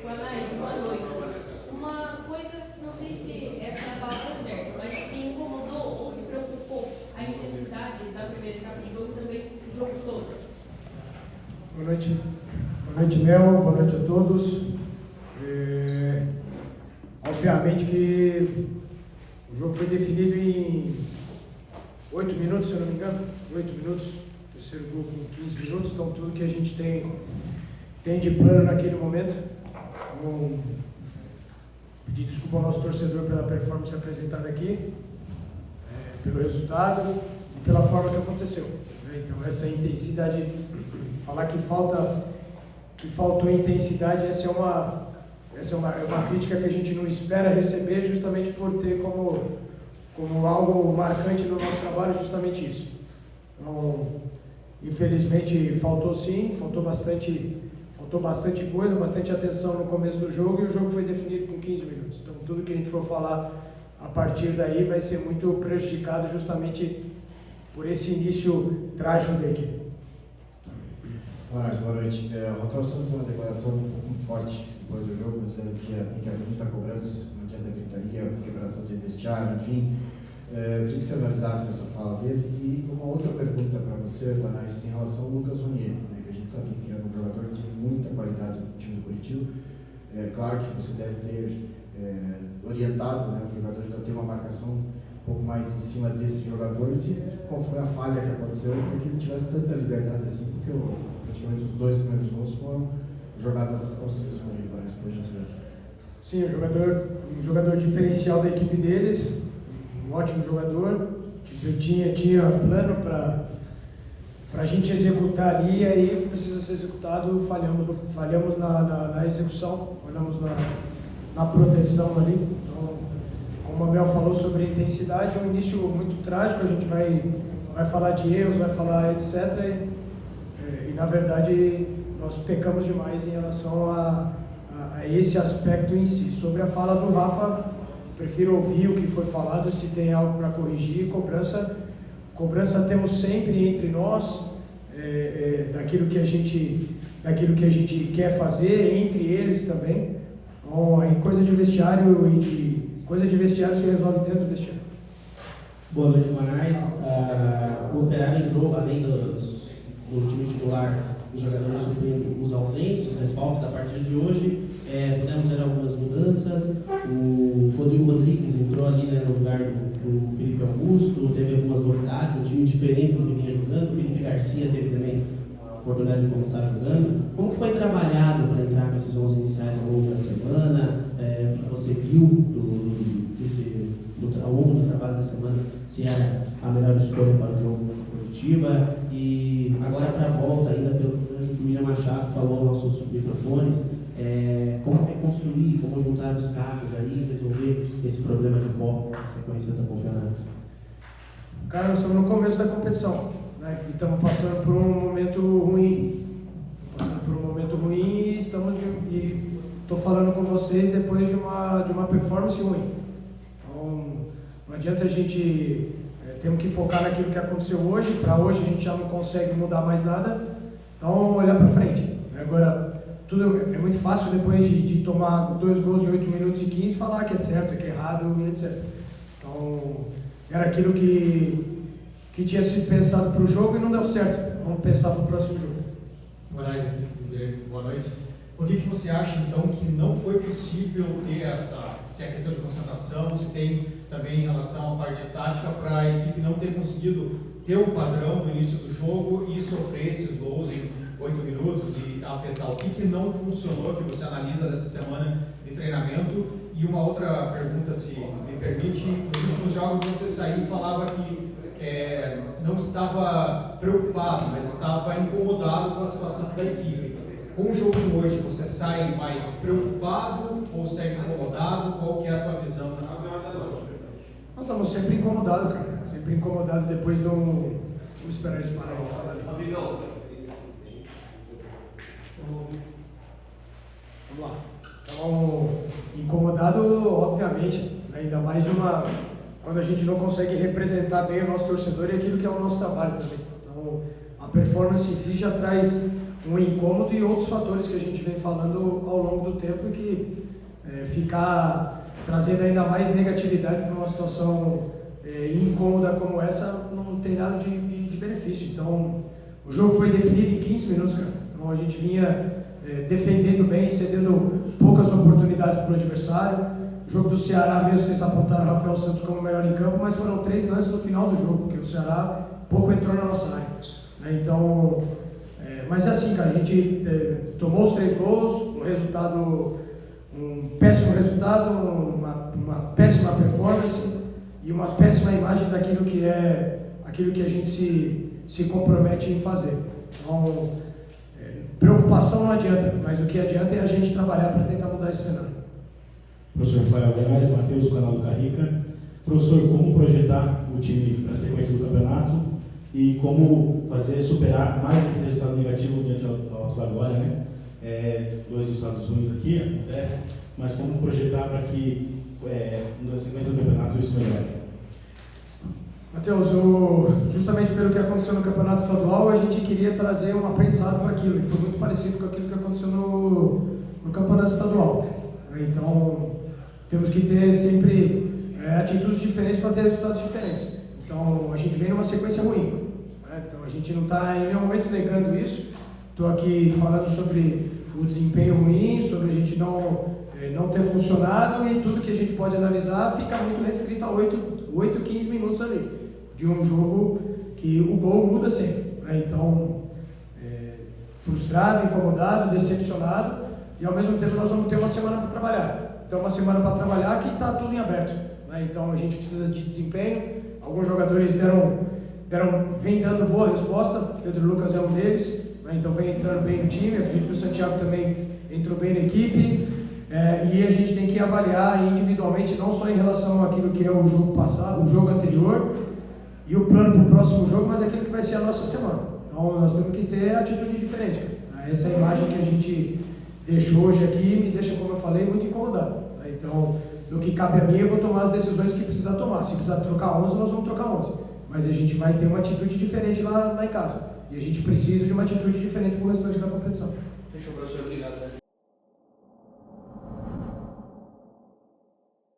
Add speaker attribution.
Speaker 1: Anaís, boa noite. Uma coisa, não sei se essa é a palavra certa, mas que incomodou ou que preocupou a intensidade da primeira etapa de jogo e também o jogo todo.
Speaker 2: Boa noite, Mel, boa noite a todos. Obviamente que o jogo foi definido em 8 minutos, se eu não me engano, 8 minutos, terceiro gol com 15 minutos, então tudo que a gente tem de plano naquele momento. Vou pedir desculpa ao nosso torcedor pela performance apresentada aqui, pelo resultado e pela forma que aconteceu. Então essa intensidade, falar que faltou intensidade, essa é uma crítica que a gente não espera receber, justamente por ter como algo marcante no nosso trabalho justamente isso. Então, infelizmente faltou sim, faltou bastante coisa, bastante atenção no começo do jogo, e o jogo foi definido com 15 minutos. Então tudo que a gente for falar a partir daí vai ser muito prejudicado justamente por esse início trágico da equipe.
Speaker 3: Boa noite. O Rafael Santos deu uma declaração um pouco forte depois do jogo, dizendo que tem que haver muita cobrança, não adianta gritaria, quebração de vestiário, enfim. Eu queria que você analisasse essa fala dele. E uma outra pergunta para você, Vanais, em relação ao Lucas Ronier, né, que a gente sabia que era um jogador de muita qualidade no time do Curitiba. Claro que você deve ter orientado, né, os jogadores a ter uma marcação um pouco mais em cima desses jogadores, e qual foi a falha que aconteceu para que ele tivesse tanta liberdade assim, porque praticamente os 2 primeiros gols foram jogadas construídas por ele, por gentileza.
Speaker 2: Sim, um jogador diferencial da equipe deles, um ótimo jogador, tinha plano para a gente executar ali, e aí precisa ser executado, falhamos na execução, falhamos na proteção ali. Então, como a Mel falou sobre a intensidade, é um início muito trágico, a gente vai falar de erros, vai falar etc. E na verdade nós pecamos demais em relação a esse aspecto em si. Sobre a fala do Rafa, prefiro ouvir o que foi falado, se tem algo para corrigir. Cobrança temos sempre entre nós, daquilo que a gente quer fazer, entre eles também. Então, aí coisa de vestiário se resolve dentro do vestiário.
Speaker 4: Boa noite, Manais. O Operário entrou, além do time titular, os jogadores sofrendo os ausentes, os desfalques da partida de hoje. Fizemos algumas mudanças. O Rodrigo Rodrigues entrou ali, né, no lugar do Felipe Augusto, teve algumas novidades, um time diferente do que vinha jogando. O Felipe Garcia teve também a oportunidade de começar jogando. Como que foi trabalhado para entrar com esses 11 iniciais ao longo da semana? O que você viu ao longo do trabalho da semana, se era a melhor escolha para o jogo Curitiba? E agora para a volta, ainda pelo que o William Machado falou aos nossos microfones, como reconstruir, como juntar os carros aí, resolver esse problema de foco na sequência do campeonato?
Speaker 2: Cara, nós estamos no começo da competição, né? E estamos passando por um momento ruim. E estou falando com vocês depois de uma performance ruim. Então, não adianta a gente... temos que focar naquilo que aconteceu hoje. Para hoje a gente já não consegue mudar mais nada. Então, olhar para frente. Agora, tudo é muito fácil depois de tomar 2 gols em 8 minutos e 15 falar que é certo, que é errado e etc. Então, era aquilo que tinha sido pensado para o jogo e não deu certo. Vamos pensar para o próximo jogo.
Speaker 5: Boa noite. Por que você acha, então, que não foi possível ter se a questão de concentração, se tem também em relação à parte tática, para a equipe não ter conseguido ter um padrão no início do jogo e sofrer esses gols em 8 minutos e afetar? O que não funcionou, que você analisa dessa semana de treinamento? E uma outra pergunta, se me permite, nos últimos jogos você saiu e falava que não estava preocupado, mas estava incomodado com a situação da equipe. Com o jogo de hoje, você sai mais preocupado ou segue incomodado? Qual que é a tua visão nessa situação?
Speaker 2: Nós estamos sempre incomodados, cara. Sempre incomodados depois do... Vamos esperar eles pararem de falar ali. Vamos lá. Então, incomodado, obviamente, ainda mais quando a gente não consegue representar bem o nosso torcedor e aquilo que é o nosso trabalho também. Então, a performance em si já traz um incômodo e outros fatores que a gente vem falando ao longo do tempo e que ficar trazendo ainda mais negatividade para uma situação incômoda como essa não tem nada de benefício. Então, o jogo foi definido em 15 minutos, cara. Então, a gente vinha defendendo bem, cedendo poucas oportunidades para o adversário. O jogo do Ceará, mesmo vocês apontaram o Rafael Santos como o melhor em campo, mas foram 3 lances no final do jogo, porque o Ceará pouco entrou na nossa área. Então, mas é assim, cara, a gente tomou os 3 gols, um péssimo resultado, uma péssima performance e uma péssima imagem daquilo que a gente se compromete em fazer. Então, preocupação não adianta, mas o que adianta é a gente trabalhar para tentar mudar esse cenário.
Speaker 6: Professor Rafael Gomes, Matheus, do canal do Carrica. Professor, como projetar o time para a sequência do campeonato e como fazer superar mais esse resultado negativo diante do Alto da Glória, né? 2 resultados ruins aqui, acontece, mas como projetar para que na sequência do campeonato isso melhore?
Speaker 2: Matheus, justamente pelo que aconteceu no campeonato estadual, a gente queria trazer um aprendizado para aquilo, e foi muito parecido com aquilo que aconteceu no campeonato estadual. Então, temos que ter sempre atitudes diferentes para ter resultados diferentes. Então, a gente vem numa sequência ruim. Então, a gente não está em nenhum momento negando isso. Estou aqui falando sobre o desempenho ruim, sobre a gente não ter funcionado, e tudo que a gente pode analisar fica muito restrito a 8, 15 minutos ali, de um jogo que o gol muda sempre. Então, frustrado, incomodado, decepcionado, e ao mesmo tempo nós vamos ter uma semana para trabalhar. Então, uma semana para trabalhar que está tudo em aberto. Então, a gente precisa de desempenho. Alguns jogadores vem dando boa resposta. Pedro Lucas é um deles. Então, vem entrando bem no time. Acredito que o Santiago também entrou bem na equipe. E a gente tem que avaliar individualmente, não só em relação àquilo que é o jogo passado, o jogo anterior, e o plano para o próximo jogo, mas aquilo que vai ser a nossa semana. Então, nós temos que ter atitude diferente. Essa imagem que a gente deixou hoje aqui me deixa, como eu falei, muito incomodado. Então, no que cabe a mim, eu vou tomar as decisões que precisar tomar. Se precisar trocar 11, nós vamos trocar 11. Mas a gente vai ter uma atitude diferente lá em casa. E a gente precisa de uma atitude diferente para o restante da competição.
Speaker 7: Fechou, professor. Obrigado.